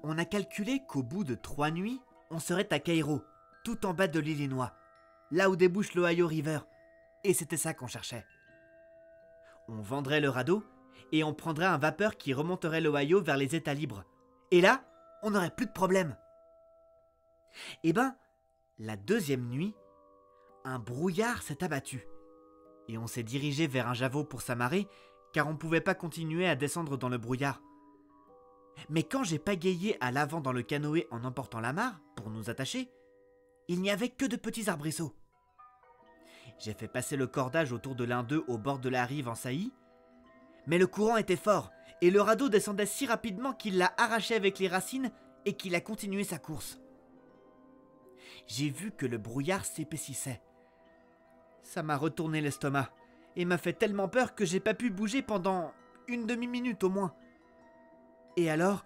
On a calculé qu'au bout de 3 nuits, on serait à Cairo, tout en bas de l'Illinois, là où débouche l'Ohio River. Et c'était ça qu'on cherchait. On vendrait le radeau et on prendrait un vapeur qui remonterait l'Ohio vers les États libres. Et là, on n'aurait plus de problème. Eh ben, la deuxième nuit, un brouillard s'est abattu. Et on s'est dirigé vers un javot pour s'amarrer, car on ne pouvait pas continuer à descendre dans le brouillard. Mais quand j'ai pagayé à l'avant dans le canoë en emportant l'amarre, pour nous attacher, il n'y avait que de petits arbrisseaux. J'ai fait passer le cordage autour de l'un d'eux au bord de la rive en saillie, mais le courant était fort, et le radeau descendait si rapidement qu'il l'a arraché avec les racines et qu'il a continué sa course. J'ai vu que le brouillard s'épaississait. Ça m'a retourné l'estomac, et m'a fait tellement peur que j'ai pas pu bouger pendant une demi-minute au moins. Et alors,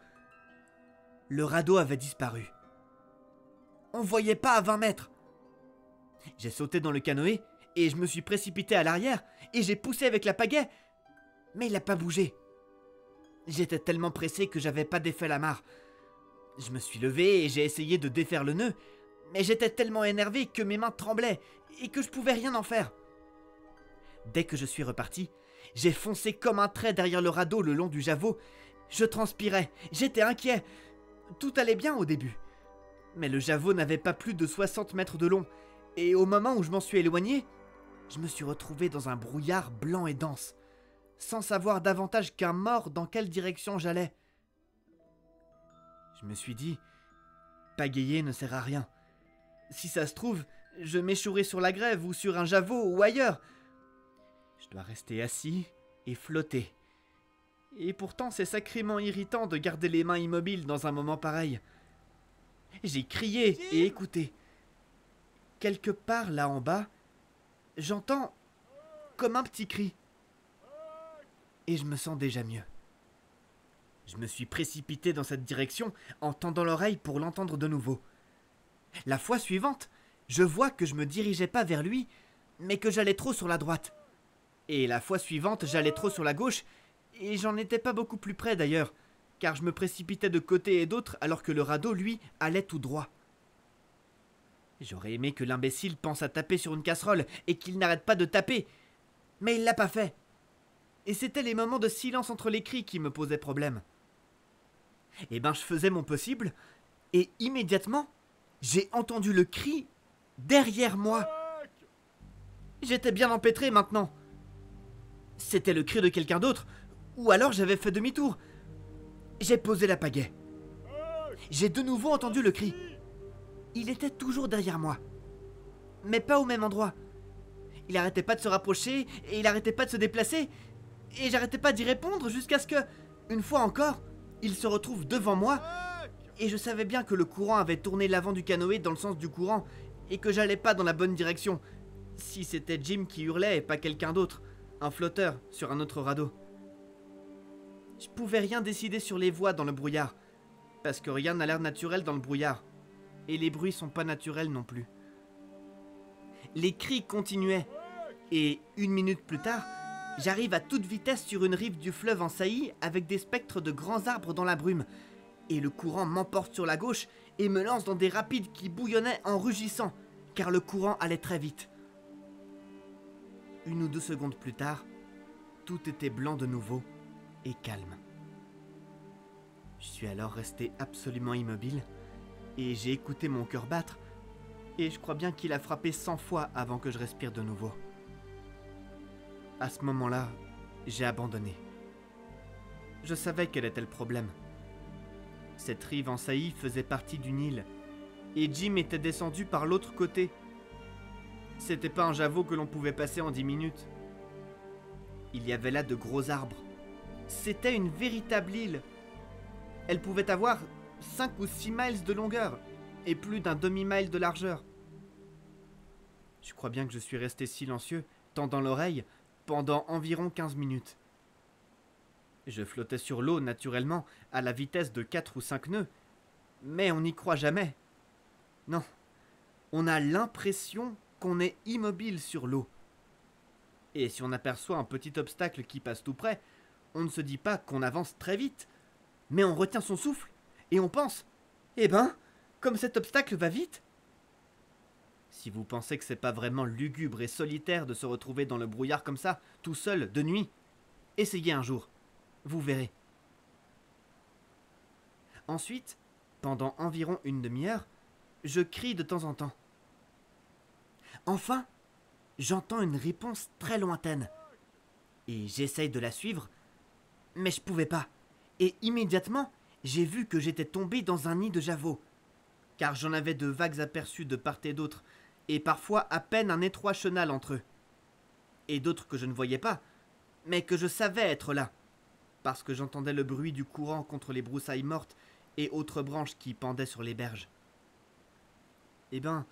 le radeau avait disparu. On ne voyait pas à 20 mètres. J'ai sauté dans le canoë et je me suis précipité à l'arrière et j'ai poussé avec la pagaie, mais il n'a pas bougé. J'étais tellement pressé que j'avais pas défait l'amarre. Je me suis levé et j'ai essayé de défaire le nœud, mais j'étais tellement énervé que mes mains tremblaient et que je pouvais rien en faire. Dès que je suis reparti, j'ai foncé comme un trait derrière le radeau le long du javot. Je transpirais, j'étais inquiet. Tout allait bien au début. Mais le javot n'avait pas plus de 60 mètres de long, et au moment où je m'en suis éloigné, je me suis retrouvé dans un brouillard blanc et dense, sans savoir davantage qu'un mort dans quelle direction j'allais. Je me suis dit, pagayer ne sert à rien. Si ça se trouve, je m'échouerai sur la grève ou sur un javot ou ailleurs. Je dois rester assis et flotter. Et pourtant, c'est sacrément irritant de garder les mains immobiles dans un moment pareil. J'ai crié et écouté. Quelque part là en bas, j'entends comme un petit cri. Et je me sens déjà mieux. Je me suis précipité dans cette direction en tendant l'oreille pour l'entendre de nouveau. La fois suivante, je vois que je me dirigeais pas vers lui, mais que j'allais trop sur la droite. Et la fois suivante, j'allais trop sur la gauche, et j'en étais pas beaucoup plus près d'ailleurs, car je me précipitais de côté et d'autre alors que le radeau, lui, allait tout droit. J'aurais aimé que l'imbécile pense à taper sur une casserole et qu'il n'arrête pas de taper, mais il l'a pas fait. Et c'était les moments de silence entre les cris qui me posaient problème. Eh ben, je faisais mon possible, et immédiatement, j'ai entendu le cri derrière moi. J'étais bien empêtré maintenant. C'était le cri de quelqu'un d'autre, ou alors j'avais fait demi-tour. J'ai posé la pagaie. J'ai de nouveau entendu le cri. Il était toujours derrière moi, mais pas au même endroit. Il arrêtait pas de se rapprocher, et il arrêtait pas de se déplacer, et j'arrêtais pas d'y répondre jusqu'à ce que, une fois encore, il se retrouve devant moi, et je savais bien que le courant avait tourné l'avant du canoë dans le sens du courant, et que j'allais pas dans la bonne direction, si c'était Jim qui hurlait et pas quelqu'un d'autre, un flotteur sur un autre radeau. Je pouvais rien décider sur les voies dans le brouillard, parce que rien n'a l'air naturel dans le brouillard, et les bruits sont pas naturels non plus. Les cris continuaient, et une minute plus tard, j'arrive à toute vitesse sur une rive du fleuve en saillie avec des spectres de grands arbres dans la brume, et le courant m'emporte sur la gauche et me lance dans des rapides qui bouillonnaient en rugissant, car le courant allait très vite. 1 ou 2 secondes plus tard, tout était blanc de nouveau et calme. Je suis alors resté absolument immobile, et j'ai écouté mon cœur battre, et je crois bien qu'il a frappé 100 fois avant que je respire de nouveau. À ce moment-là, j'ai abandonné. Je savais quel était le problème. Cette rive en saillie faisait partie d'une île, et Jim était descendu par l'autre côté. C'était pas un javot que l'on pouvait passer en 10 minutes. Il y avait là de gros arbres. C'était une véritable île. Elle pouvait avoir 5 ou 6 miles de longueur, et plus d'un demi-mile de largeur. Je crois bien que je suis resté silencieux, tendant l'oreille, pendant environ 15 minutes. Je flottais sur l'eau, naturellement, à la vitesse de 4 ou 5 nœuds, mais on n'y croit jamais. Non, on a l'impression qu'on est immobile sur l'eau. Et si on aperçoit un petit obstacle qui passe tout près, on ne se dit pas qu'on avance très vite, mais on retient son souffle et on pense, eh ben, comme cet obstacle va vite. Si vous pensez que c'est pas vraiment lugubre et solitaire de se retrouver dans le brouillard comme ça, tout seul, de nuit, essayez un jour, vous verrez. Ensuite, pendant environ une demi-heure, je crie de temps en temps. Enfin, j'entends une réponse très lointaine. Et j'essaye de la suivre, mais je pouvais pas. Et immédiatement, j'ai vu que j'étais tombé dans un nid de javeaux. Car j'en avais de vagues aperçus de part et d'autre, et parfois à peine un étroit chenal entre eux. Et d'autres que je ne voyais pas, mais que je savais être là, parce que j'entendais le bruit du courant contre les broussailles mortes et autres branches qui pendaient sur les berges. Eh ben,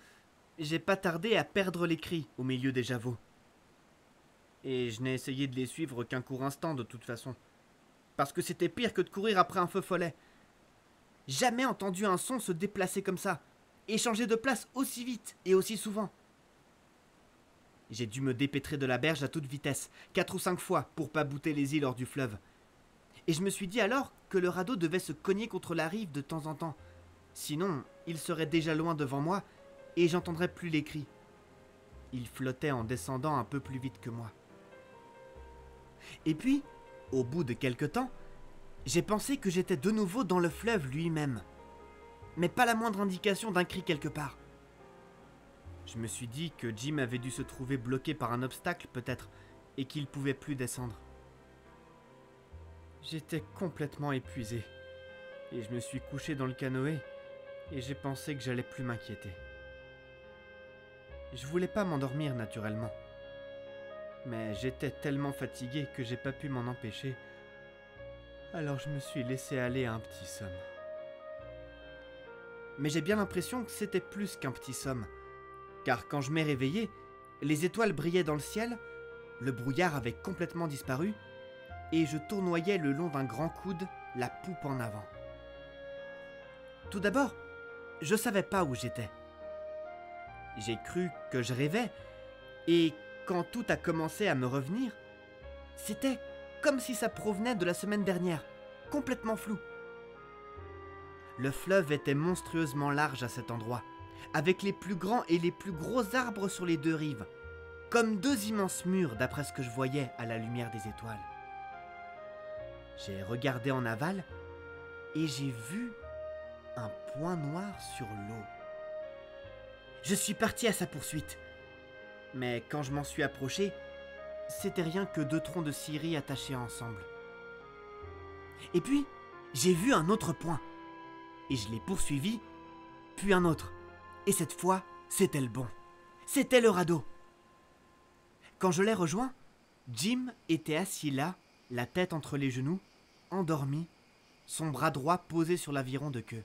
j'ai pas tardé à perdre les cris au milieu des javeaux. Et je n'ai essayé de les suivre qu'un court instant de toute façon, parce que c'était pire que de courir après un feu follet. Jamais entendu un son se déplacer comme ça, et changer de place aussi vite et aussi souvent. J'ai dû me dépêtrer de la berge à toute vitesse, 4 ou 5 fois, pour pas bouter les îles hors du fleuve. Et je me suis dit alors que le radeau devait se cogner contre la rive de temps en temps. Sinon, il serait déjà loin devant moi, et j'entendrais plus les cris. Il flottait en descendant un peu plus vite que moi. Et puis, au bout de quelque temps, j'ai pensé que j'étais de nouveau dans le fleuve lui-même. Mais pas la moindre indication d'un cri quelque part. Je me suis dit que Jim avait dû se trouver bloqué par un obstacle peut-être, et qu'il pouvait plus descendre. J'étais complètement épuisé, et je me suis couché dans le canoë, et j'ai pensé que j'allais plus m'inquiéter. Je voulais pas m'endormir naturellement, mais j'étais tellement fatigué que j'ai pas pu m'en empêcher, alors je me suis laissé aller à un petit somme. Mais j'ai bien l'impression que c'était plus qu'un petit somme, car quand je m'ai réveillé, les étoiles brillaient dans le ciel, le brouillard avait complètement disparu, et je tournoyais le long d'un grand coude, la poupe en avant. Tout d'abord, je savais pas où j'étais. J'ai cru que je rêvais, et quand tout a commencé à me revenir, c'était comme si ça provenait de la semaine dernière, complètement flou. Le fleuve était monstrueusement large à cet endroit, avec les plus grands et les plus gros arbres sur les deux rives, comme deux immenses murs d'après ce que je voyais à la lumière des étoiles. J'ai regardé en aval et j'ai vu un point noir sur l'eau. Je suis parti à sa poursuite, mais quand je m'en suis approché, c'était rien que 2 troncs de scierie attachés ensemble. Et puis, j'ai vu un autre point, et je l'ai poursuivi, puis un autre, et cette fois, c'était le bon. C'était le radeau. Quand je l'ai rejoint, Jim était assis là, la tête entre les genoux, endormi, son bras droit posé sur l'aviron de queue.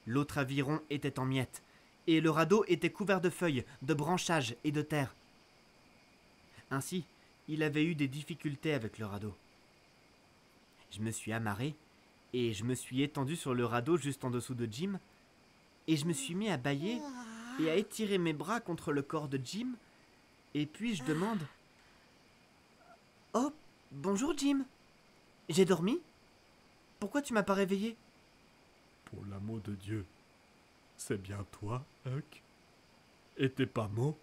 L'autre aviron était en miettes, et le radeau était couvert de feuilles, de branchages et de terre. Ainsi, il avait eu des difficultés avec le radeau. Je me suis amarré, et je me suis étendu sur le radeau juste en dessous de Jim, et je me suis mis à bâiller et à étirer mes bras contre le corps de Jim, et puis je demande « Oh, bonjour Jim, j'ai dormi? Pourquoi tu m'as pas réveillé ?» Pour l'amour de Dieu, c'est bien toi, Huck? Et t'es pas mort?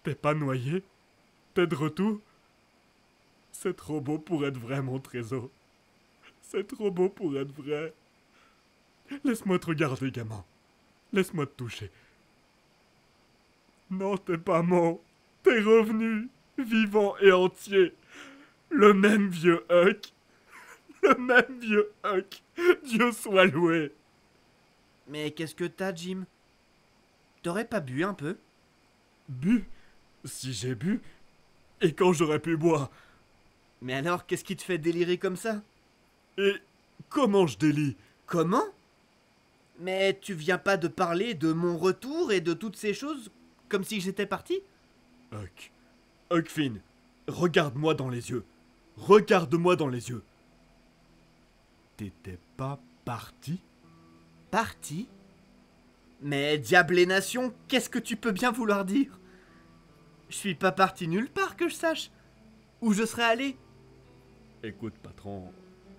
T'es pas noyé? T'es de retour? C'est trop beau pour être vrai, mon trésor. C'est trop beau pour être vrai. Laisse-moi te regarder, gamin. Laisse-moi te toucher. Non, t'es pas mort. T'es revenu, vivant et entier. Le même vieux Huck. Le même vieux Huck. Dieu soit loué. Mais qu'est-ce que t'as, Jim? T'aurais pas bu un peu? Bu? Si j'ai bu? Et quand j'aurais pu boire? Mais alors, qu'est-ce qui te fait délirer comme ça? Et comment je délie? Comment? Mais tu viens pas de parler de mon retour et de toutes ces choses comme si j'étais parti? Huck. Huck Finn, regarde-moi dans les yeux. Regarde-moi dans les yeux. T'étais pas parti? Parti? Mais diable et nation, qu'est-ce que tu peux bien vouloir dire? Je suis pas parti nulle part que je sache. Où je serais allé? Écoute, patron,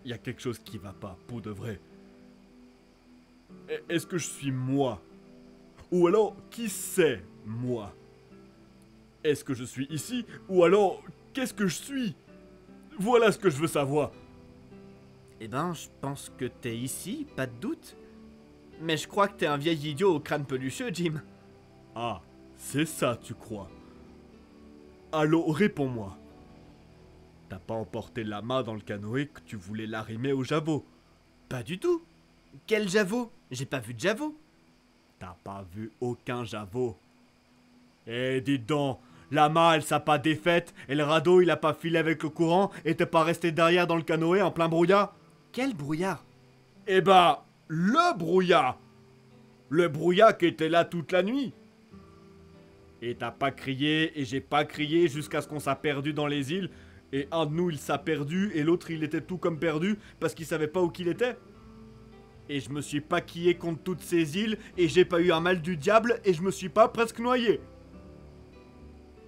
y a quelque chose qui va pas, pour de vrai. Est-ce que je suis moi? Ou alors, qui c'est moi? Est-ce que je suis ici? Ou alors, qu'est-ce que je suis? Voilà ce que je veux savoir. Eh ben, je pense que t'es ici, pas de doute. Mais je crois que t'es un vieil idiot au crâne pelucheux, Jim. Ah, c'est ça, tu crois? Alors, réponds-moi. T'as pas emporté l'amas dans le canoë que tu voulais l'arrimer au javot? Pas du tout. Quel javot? J'ai pas vu de javot. T'as pas vu aucun javot. Eh, dis donc, l'amas, elle s'est pas défaite, et le radeau, il a pas filé avec le courant, et t'es pas resté derrière dans le canoë en plein brouillard? Quel brouillard? Eh ben, le brouillard! Le brouillard qui était là toute la nuit. Et t'as pas crié, et j'ai pas crié jusqu'à ce qu'on s'est perdu dans les îles, et un de nous il s'est perdu, et l'autre il était tout comme perdu, parce qu'il savait pas où qu'il était. Et je me suis pas quillé contre toutes ces îles, et j'ai pas eu un mal du diable, et je me suis pas presque noyé.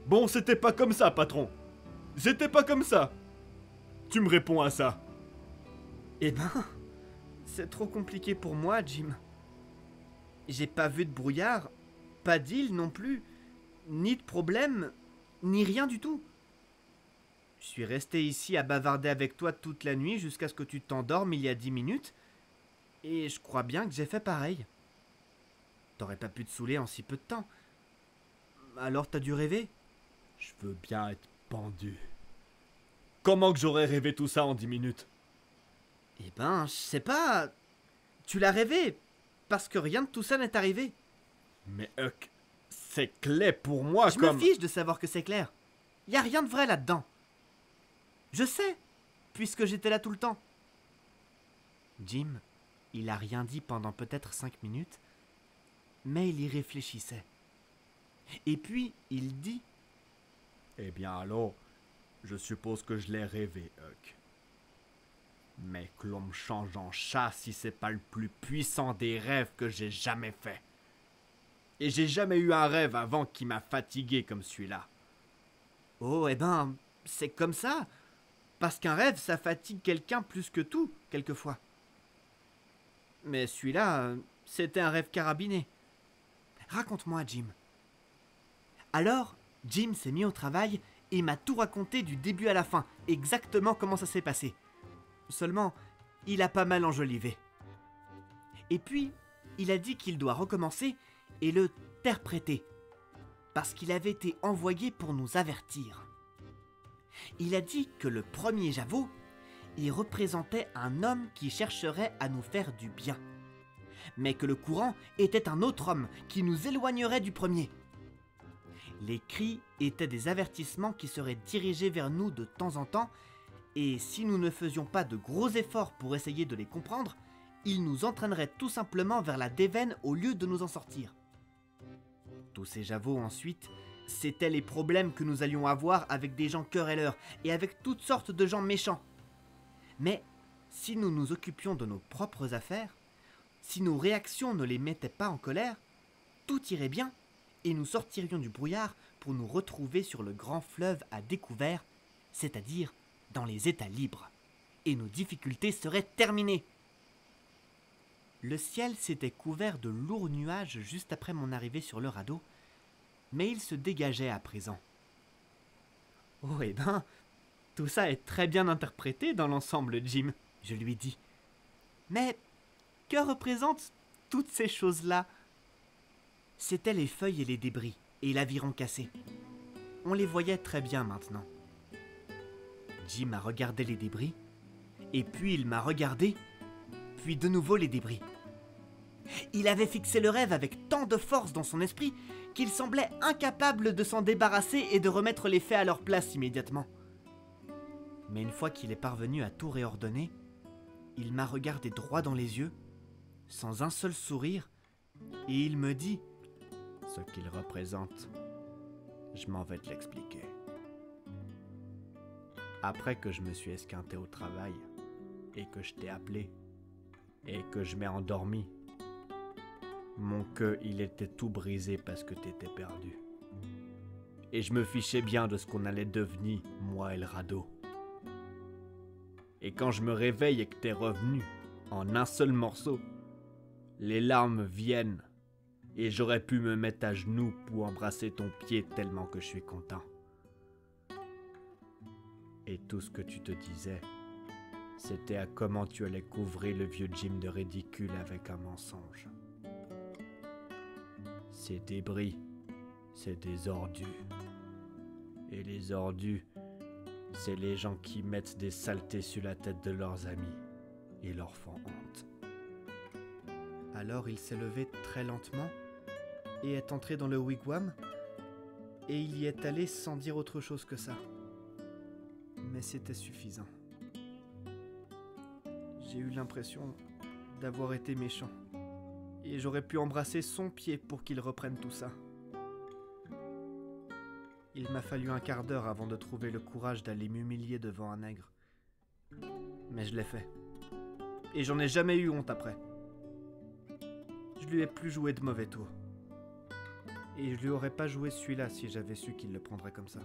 Bon, c'était pas comme ça, patron. C'était pas comme ça. Tu me réponds à ça. Eh ben, c'est trop compliqué pour moi, Jim. J'ai pas vu de brouillard, pas d'île non plus, ni de problème, ni rien du tout. Je suis resté ici à bavarder avec toi toute la nuit jusqu'à ce que tu t'endormes il y a 10 minutes, et je crois bien que j'ai fait pareil. T'aurais pas pu te saouler en si peu de temps. Alors t'as dû rêver? Je veux bien être pendu. Comment que j'aurais rêvé tout ça en 10 minutes? Eh ben, je sais pas. Tu l'as rêvé, parce que rien de tout ça n'est arrivé. Mais Huck, c'est clair pour moi Je comme... me fiche de savoir que c'est clair. Y a rien de vrai là-dedans. Je sais, puisque j'étais là tout le temps. Jim, il a rien dit pendant peut-être 5 minutes, mais il y réfléchissait. Et puis, il dit... Eh bien alors, je suppose que je l'ai rêvé, Huck. Mais que l'on me change en chat si c'est pas le plus puissant des rêves que j'ai jamais fait. Et j'ai jamais eu un rêve avant qui m'a fatigué comme celui-là. Oh, eh ben, c'est comme ça. Parce qu'un rêve, ça fatigue quelqu'un plus que tout, quelquefois. Mais celui-là, c'était un rêve carabiné. Raconte-moi, Jim. Alors, Jim s'est mis au travail et m'a tout raconté du début à la fin, exactement comment ça s'est passé. Seulement, il a pas mal enjolivé. Et puis, il a dit qu'il doit recommencer et le interpréter, parce qu'il avait été envoyé pour nous avertir. Il a dit que le premier javot, il représentait un homme qui chercherait à nous faire du bien, mais que le courant était un autre homme qui nous éloignerait du premier. Les cris étaient des avertissements qui seraient dirigés vers nous de temps en temps, et si nous ne faisions pas de gros efforts pour essayer de les comprendre, ils nous entraîneraient tout simplement vers la déveine au lieu de nous en sortir. Tous ces javots ensuite, c'étaient les problèmes que nous allions avoir avec des gens querelleurs et avec toutes sortes de gens méchants. Mais si nous nous occupions de nos propres affaires, si nos réactions ne les mettaient pas en colère, tout irait bien et nous sortirions du brouillard pour nous retrouver sur le grand fleuve à découvert, c'est-à-dire dans les états libres, et nos difficultés seraient terminées. Le ciel s'était couvert de lourds nuages juste après mon arrivée sur le radeau, mais il se dégageait à présent. Oh, eh ben, tout ça est très bien interprété dans l'ensemble, Jim, je lui dis. Mais que représentent toutes ces choses-là? C'étaient les feuilles et les débris, et l'aviron cassé. On les voyait très bien maintenant. Jim a regardé les débris, et puis il m'a regardé, puis de nouveau les débris. Il avait fixé le rêve avec tant de force dans son esprit qu'il semblait incapable de s'en débarrasser et de remettre les faits à leur place immédiatement. Mais une fois qu'il est parvenu à tout réordonner, il m'a regardé droit dans les yeux, sans un seul sourire, et il me dit « Ce qu'il représente, je m'en vais te l'expliquer. » Après que je me suis esquinté au travail, et que je t'ai appelé, et que je m'ai endormi, mon queue, il était tout brisé parce que t'étais perdu. Et je me fichais bien de ce qu'on allait devenir, moi et le radeau. Et quand je me réveille et que t'es revenu, en un seul morceau, Les larmes viennent, et j'aurais pu me mettre à genoux pour embrasser ton pied tellement que je suis content. Et tout ce que tu te disais, c'était à comment tu allais couvrir le vieux Jim de ridicule avec un mensonge. Ces débris, c'est des ordures. Et les ordures, c'est les gens qui mettent des saletés sur la tête de leurs amis et leur font honte. Alors il s'est levé très lentement et est entré dans le wigwam, et il y est allé sans dire autre chose que ça. Mais c'était suffisant. J'ai eu l'impression d'avoir été méchant, et j'aurais pu embrasser son pied pour qu'il reprenne tout ça. Il m'a fallu un quart d'heure avant de trouver le courage d'aller m'humilier devant un nègre. Mais je l'ai fait. Et j'en ai jamais eu honte après. Je lui ai plus joué de mauvais tours. Et je lui aurais pas joué celui-là si j'avais su qu'il le prendrait comme ça.